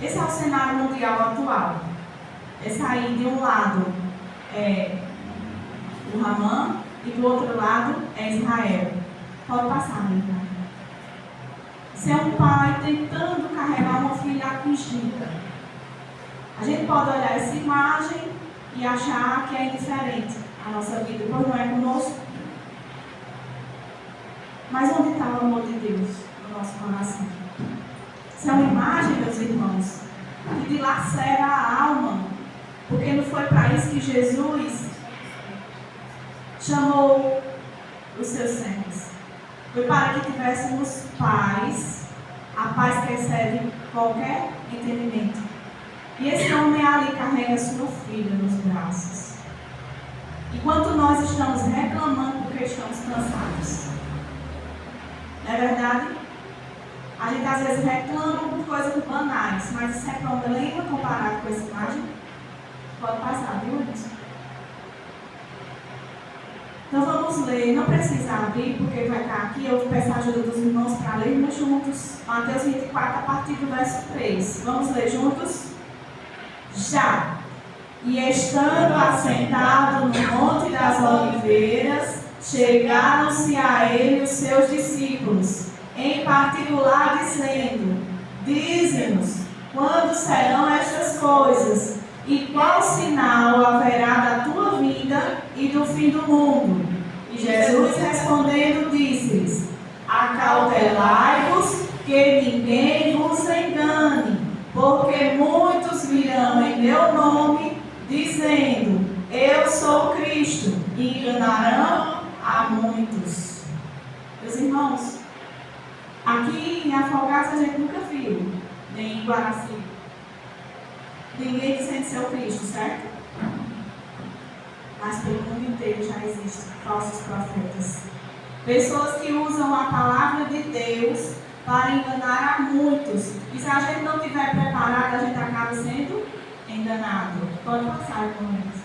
Esse é o cenário mundial atual. Esse aí, de um lado, é o Hamas e do outro lado é Israel. Pode passar, minha irmã. Esse é um pai tentando carregar uma filha afligida. A gente pode olhar essa imagem e achar que é indiferente a nossa vida, pois não é conosco. Mas onde está o amor de Deus no nosso coração? Essa é uma imagem, meus irmãos, que dilacera a alma, porque não foi para isso que Jesus chamou os seus servos. Foi para que tivéssemos paz, a paz que excede qualquer entendimento. E esse homem ali carrega sua filha nos braços. Enquanto nós estamos reclamando porque estamos cansados. Não é verdade? A gente às vezes reclama por coisas banais, mas isso é problema comparado com essa imagem? Pode passar, viu, gente? Então vamos ler, não precisa abrir, porque vai estar aqui. Eu peço a ajuda dos irmãos para lermos juntos. Mateus 24, a partir do verso 3. Vamos ler juntos? Já. E estando assentado no Monte das Oliveiras, chegaram-se a ele os seus discípulos, em particular dizendo: dize-nos, quando serão estas coisas? E qual sinal haverá da tua vinda e do fim do mundo? E Jesus respondendo disse-lhes: acautelai-vos que ninguém vos engane, porque muitos virão em meu nome, dizendo: eu sou Cristo, e enganarão a muitos. Meus irmãos, aqui em Afogados a gente nunca viu, nem em Guaraci, ninguém dizendo ser o Cristo, certo? Mas pelo mundo inteiro já existem falsos profetas. Pessoas que usam a palavra de Deus para enganar a muitos. E se a gente não estiver preparado, a gente acaba sendo enganado. Pode passar, irmãos.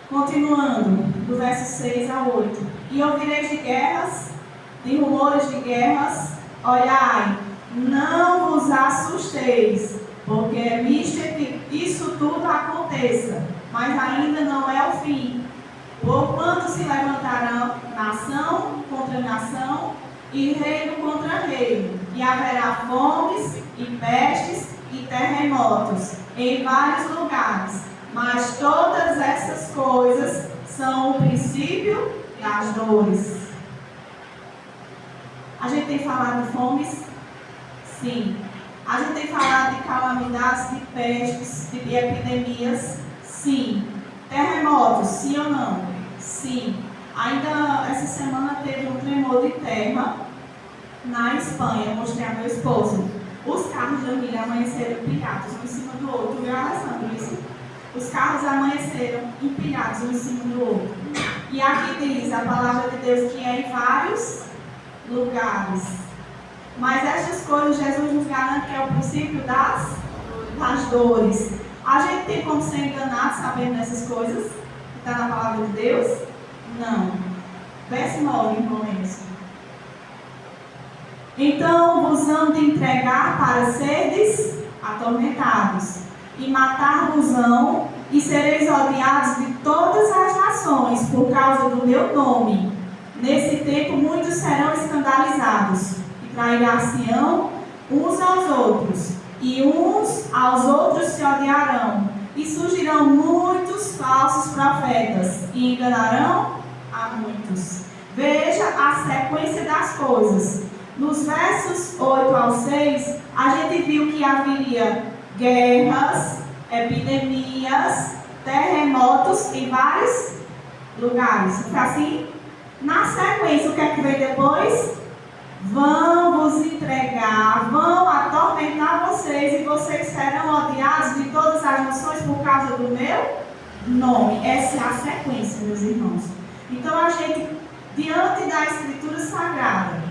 Continuando, do verso 6 a 8. E ouvireis de guerras, de rumores de guerras, olhai, não vos assusteis, porque é visto que isso tudo aconteça, mas ainda não é o fim. Porquanto se levantarão nação contra nação e reino contra reino, e haverá fomes e pestes e terremotos em vários lugares. Mas todas essas coisas são o princípio das dores. A gente tem falado de fomes? Sim. A gente tem falado de calamidades, de pestes, de epidemias? Sim. Terremotos, sim ou não? Sim. Ainda essa semana teve um tremor de terra na Espanha. Eu mostrei a meu esposo. Os carros da milha amanheceram empilhados um em cima do outro. Viu, Alessandro? Isso? Os carros amanheceram empilhados um em cima do outro. E aqui diz a palavra de Deus que é em vários lugares. Mas estas coisas Jesus nos garante que é o princípio das dores. A gente tem como ser enganado sabendo dessas coisas? Que está na palavra de Deus? Não. Verso 9, irmão Enzo. Então vos hão de entregar para serdes atormentados, e matar-vos-ão, e sereis odiados de todas as nações por causa do meu nome. Nesse tempo muitos serão escandalizados, e trairão-se-ão uns aos outros, e uns aos outros se odiarão, e surgirão muitos falsos profetas, e enganarão a muitos. Veja a sequência das coisas. Nos versos 8 ao 6, a gente viu que haveria guerras, epidemias, terremotos em vários lugares. Foi assim? Na sequência, o que é que vem depois? Vão vos entregar, vão atormentar vocês, e vocês serão odiados de todas as nações por causa do meu nome. Essa é a sequência, meus irmãos. Então a gente, diante da Escritura Sagrada,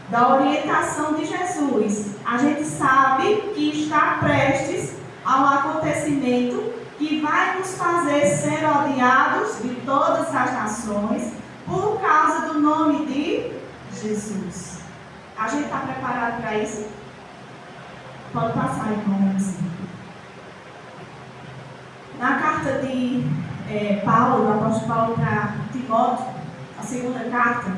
da orientação de Jesus, a gente sabe que está prestes ao acontecimento que vai nos fazer ser odiados de todas as nações por causa do nome de Jesus. A gente está preparado para isso? Pode passar, irmãos. Na carta de Paulo, do apóstolo Paulo para Timóteo, a segunda carta,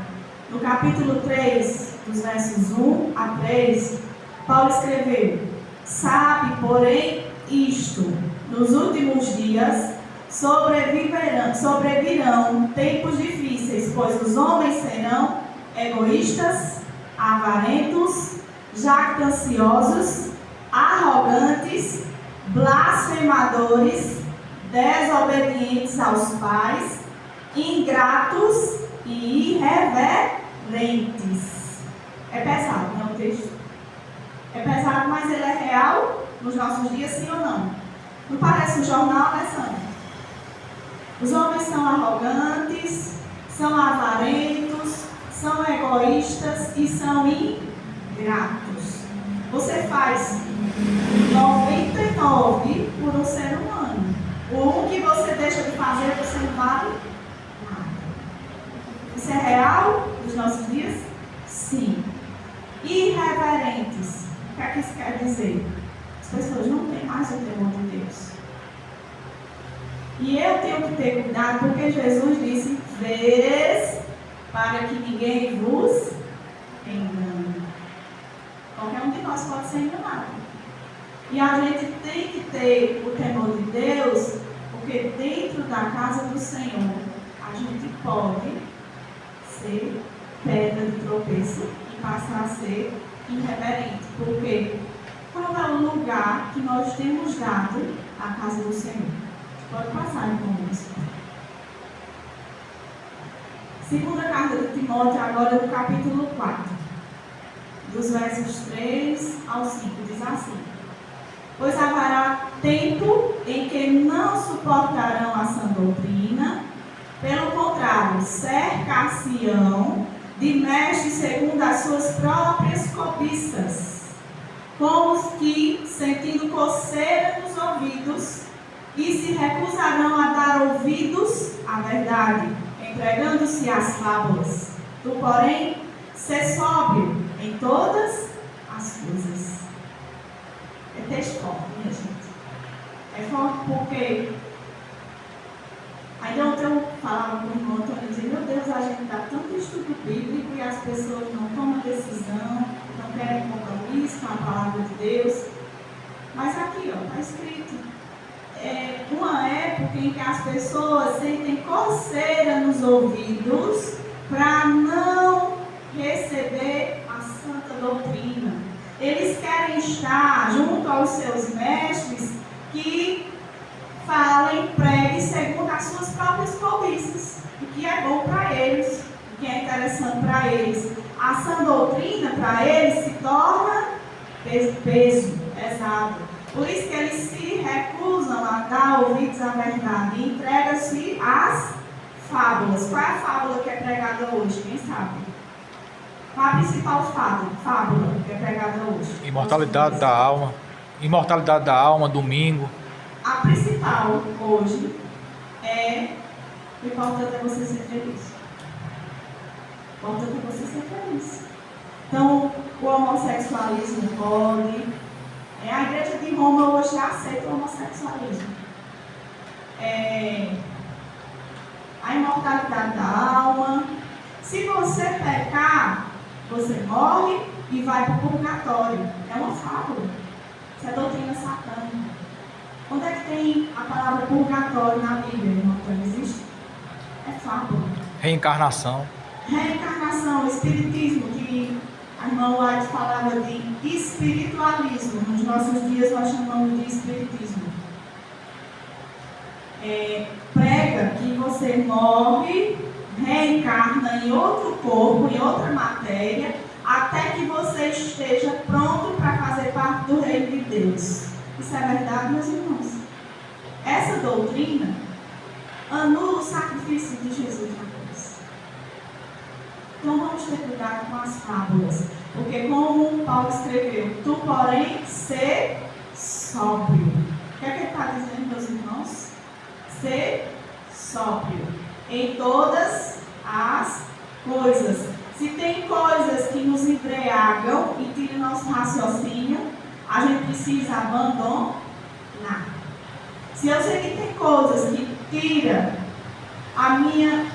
no capítulo 3, dos versos 1 a 3, Paulo escreveu: sabe, porém, isto, nos últimos dias sobrevirão tempos difíceis, pois os homens serão egoístas, avarentos, jactanciosos, arrogantes, blasfemadores, desobedientes aos pais, ingratos e irreverentes. É pesado, não é o texto? É pesado, mas ele é real nos nossos dias, sim ou não? Não parece um jornal, né, Sandra? Os homens são arrogantes, são avarentos, são egoístas e são ingratos. Você faz 99 por um ser humano. O que você deixa de fazer, você não vale nada. Isso é real nos nossos dias? Sim. Irreverentes. O que é que isso quer dizer? As pessoas não têm mais o temor de Deus. E eu tenho que ter cuidado, porque Jesus disse: vereis para que ninguém vos engane. Qualquer um de nós pode ser enganado. E a gente tem que ter o temor de Deus, porque dentro da casa do Senhor, a gente pode ser pedra de tropeço e passar a ser irreverente. Porque qual é o lugar que nós temos dado à casa do Senhor? Pode passar, irmãos. Segunda carta de Timóteo, agora no capítulo 4, dos versos 3 ao 5, diz assim: pois haverá tempo em que não suportarão a sã doutrina, pelo contrário, cercar-se-ão de mestres segundo as suas próprias cobiças, como os que, sentindo coceira nos ouvidos, e se recusarão a dar ouvidos à verdade, entregando-se às fábulas. Tu, porém, sê sóbrio em todas as coisas. É texto forte, minha gente. É forte porque ainda ontem eu falava com o irmão Antônio, dizia: meu Deus, a gente dá tanto estudo bíblico e as pessoas não tomam decisão, não querem compromisso com a palavra de Deus. Mas aqui, está escrito. É uma época em que as pessoas sentem coceira nos ouvidos para não receber a santa doutrina. Eles querem estar junto aos seus mestres que falem, preguem segundo as suas próprias cobiças, o que é bom para eles, o que é interessante para eles. A sã doutrina para eles se torna peso, pesado. Por isso que eles se recusam a dar ouvidos à verdade e entregam-se às fábulas. Qual é a fábula que é pregada hoje? Quem sabe? Qual a principal fábula que é pregada hoje? Imortalidade da alma. Imortalidade da alma, domingo. A principal hoje é: o importante é você ser feliz. O importante é você ser feliz. Então, o homossexualismo pode. A igreja de Roma hoje aceita o homossexualismo. A imortalidade da alma. Se você pecar, você morre e vai para o purgatório. É uma fábula. Isso é doutrina satânica. Onde é que tem a palavra purgatório na Bíblia, irmão? Não existe? É fábula. Reencarnação. Reencarnação, espiritismo, que a irmã White falava de espiritualismo. Nos nossos dias nós chamamos de espiritismo. Prega que você morre, reencarna em outro corpo, em outra matéria, até que você esteja pronto para fazer parte do reino de Deus. Isso é verdade, meus irmãos? Essa doutrina anula o sacrifício de Jesus na cruz. Então vamos ter cuidado com as fábulas, porque como Paulo escreveu: tu, porém, sê sóbrio. O que é que ele está dizendo, meus irmãos? Ser sóbrio em todas as coisas. Se tem coisas que nos embriagam e tiram nosso raciocínio, a gente precisa abandonar. Se eu sei que tem coisas que tiram a minha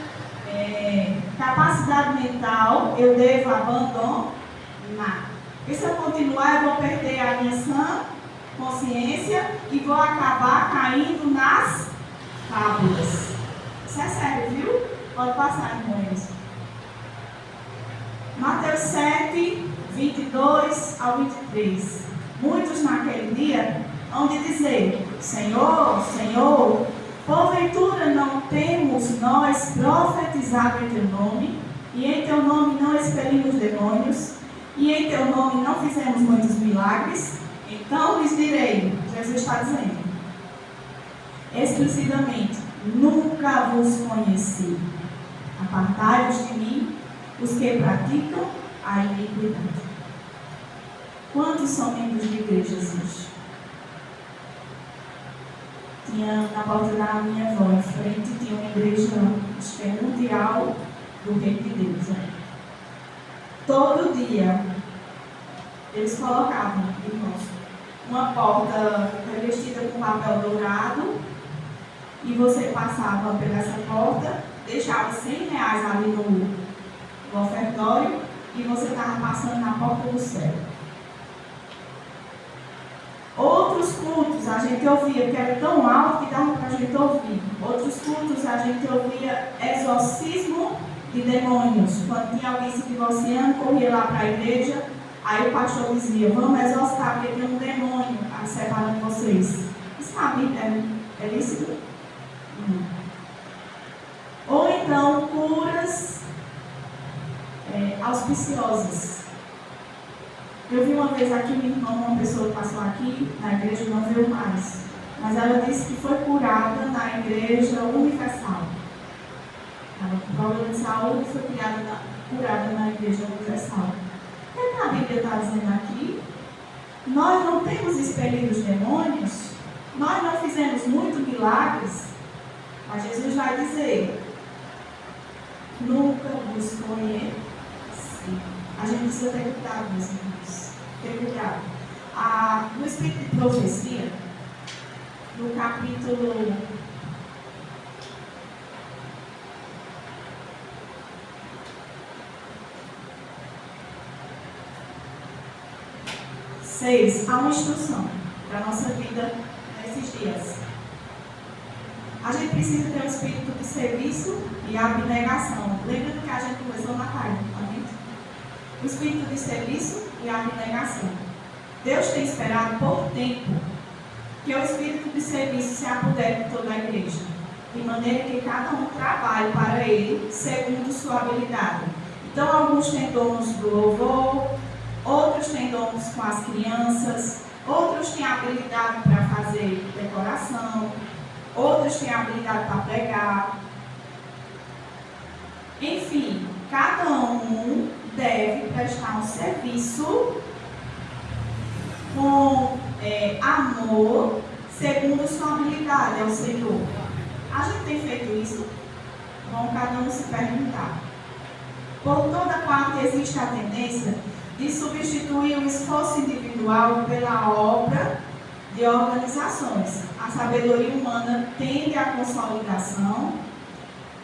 capacidade mental, eu devo abandonar. Porque se eu continuar, eu vou perder a minha sã consciência e vou acabar caindo nas fábulas. Isso é sério, viu? Pode passar, irmãos. Mateus 7, 22 ao 23. Muitos naquele dia hão de dizer: Senhor, Senhor, porventura não temos nós profetizado em teu nome, e em teu nome não expelimos demônios, e em teu nome não fizemos muitos milagres? Então lhes direi, Jesus está dizendo explicitamente: nunca vos conheci. Apartai-vos de mim, os que praticam a iniquidade. Quantos são membros de igrejas hoje? Tinha na porta da minha avó, em frente, tinha uma igreja, acho que é mundial, do Reino de Deus. Né? Todo dia, eles colocavam, irmãos, uma porta revestida com papel dourado, e você passava por essa porta, deixava R$100 ali no ofertório, e você estava passando na porta do céu. Outros cultos a gente ouvia, porque era tão alto que dava para a gente ouvir. Outros cultos a gente ouvia exorcismo de demônios. Quando tinha alguém se divorciando, corria lá para a igreja, aí o pastor dizia: vamos exorcitar, porque tem um demônio separando vocês. Isso na Bíblia é lícito? Ou então curas auspiciosas. Eu vi uma vez aqui minha irmã, uma pessoa que passou aqui na igreja, não veio mais, mas ela disse que foi curada na igreja universal. Ela com problema de saúde foi curada na igreja universal. O que a Bíblia está dizendo aqui? Nós não temos expelido os demônios, nós não fizemos muitos milagres, mas Jesus vai dizer: nunca vos conheci. A gente precisa ter cuidado, meus irmãos. Ter cuidado. No Espírito de Profecia, no capítulo 6, há uma instrução para a nossa vida nesses dias. A gente precisa ter um espírito de serviço e abnegação. Lembra do que a gente conversou na tarde? O espírito de serviço e abnegação. Deus tem esperado por tempo que o espírito de serviço se apodere de toda a igreja, de maneira que cada um trabalhe para ele segundo sua habilidade. Então, alguns têm dons do louvor, outros têm dons com as crianças, outros têm habilidade para fazer decoração, outros têm habilidade para pregar. Enfim, cada um deve prestar um serviço com amor, segundo sua habilidade ao Senhor. A gente tem feito isso? Vamos cada um se perguntar. Por toda parte existe a tendência de substituir o esforço individual pela obra de organizações. A sabedoria humana tende à consolidação,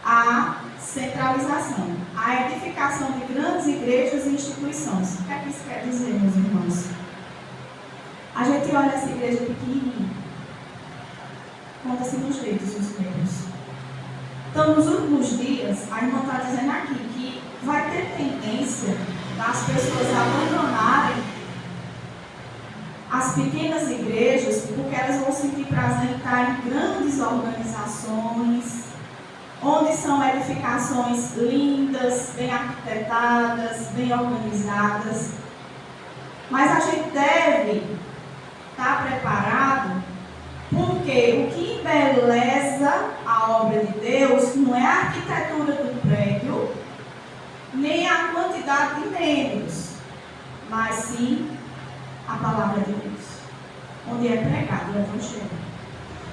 à centralização, à edificação de grandes igrejas e instituições. O que é que isso quer dizer, meus irmãos? A gente olha essa igreja pequenininha, conta-se nos dedos os membros. Então, nos últimos dias, a irmã está dizendo aqui que vai ter tendência das pessoas abandonarem as pequenas igrejas, porque elas vão sentir prazer em estar em grandes organizações, onde são edificações lindas, bem arquitetadas, bem organizadas. Mas a gente deve estar preparado, porque o que embeleza a obra de Deus não é a arquitetura do prédio, nem a quantidade de membros, mas sim a palavra de Deus, onde é pregado o Evangelho.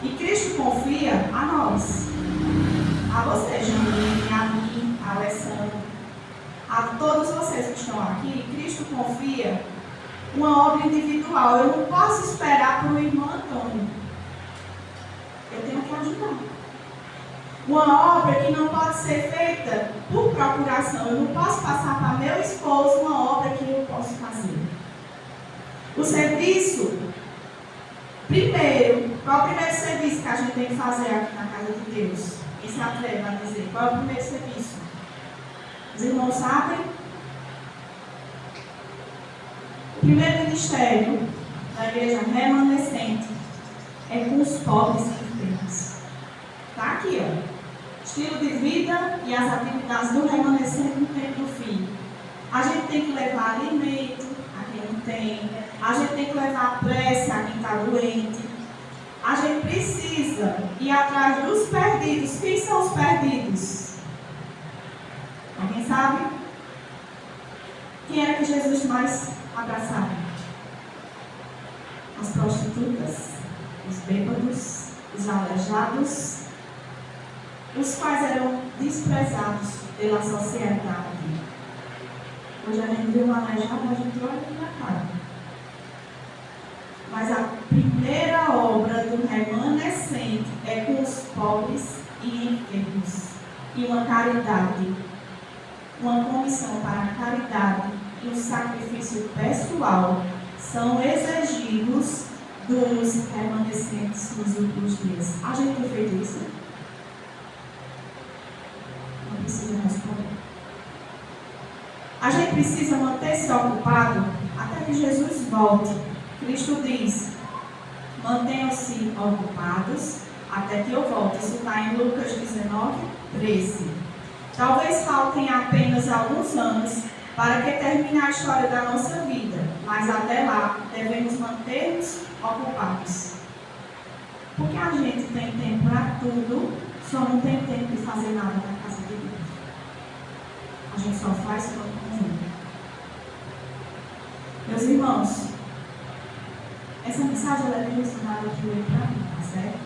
E Cristo confia a nós, a você, Janine, a mim, a Alessandro, a todos vocês que estão aqui. Cristo confia uma obra individual. Eu não posso esperar para o irmão Antônio. Eu tenho que ajudar. Uma obra que não pode ser feita por procuração. Eu não posso passar para meu esposo uma obra que eu posso fazer. O serviço, primeiro, qual é o primeiro serviço que a gente tem que fazer aqui na casa de Deus? Quem se atreve a dizer? Qual é o primeiro serviço? Os irmãos sabem? O primeiro ministério da igreja remanescente é com os pobres e enfermos. Está aqui, ó. Estilo de vida e as atividades do remanescente no tempo do fim. A gente tem que levar alimento a quem não tem. A gente tem que levar prece a quem está doente. A gente precisa ir atrás dos perdidos. Quem são os perdidos? Alguém sabe? Quem era que Jesus mais abraçava? As prostitutas, os bêbados, os aleijados, os quais eram desprezados pela sociedade. Hoje a gente viu um aleijado, a gente olha na cara. Mas a primeira obra do remanescente é com os pobres e enfermos. E uma caridade, uma comissão para a caridade e um sacrifício pessoal são exigidos dos remanescentes nos últimos dias. A gente tem feito isso? Não precisa responder. A gente precisa manter-se ocupado até que Jesus volte. Cristo diz: mantenham-se ocupados até que eu volte. Isso está em Lucas 19, 13. Talvez faltem apenas alguns anos para que termine a história da nossa vida, mas até lá devemos manter-nos ocupados. Porque a gente tem tempo para tudo, só não tem tempo de fazer nada na casa de Deus. A gente só faz quando convém. Meus irmãos, essa mensagem é direcionada aqui hoje para mim, tá certo?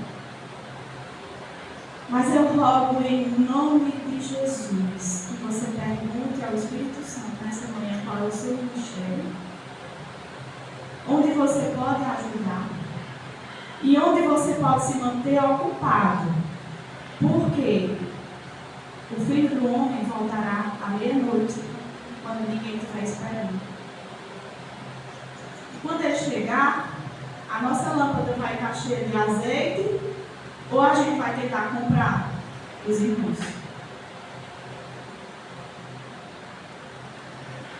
Mas eu rogo em nome de Jesus que você pergunte ao Espírito Santo nessa manhã qual é o seu ministério, onde você pode ajudar e onde você pode se manter ocupado. Porque o Filho do Homem voltará à meia-noite, quando ninguém estiver esperando. Quando ele chegar, a nossa lâmpada vai estar cheia de azeite, ou a gente vai tentar comprar os irmãos.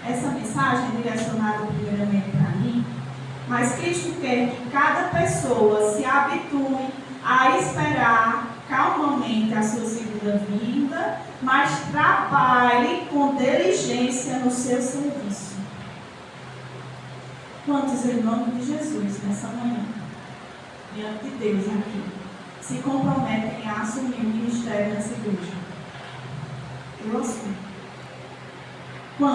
Essa mensagem é direcionada primeiramente para mim, mas Cristo quer que cada pessoa se habitue a esperar calmamente a sua segunda vinda, mas trabalhe com diligência no seu serviço. Quantos, em nome de Jesus, nessa manhã, diante de Deus aqui, se comprometem a assumir o ministério nessa igreja? Eu assumo. Quantos?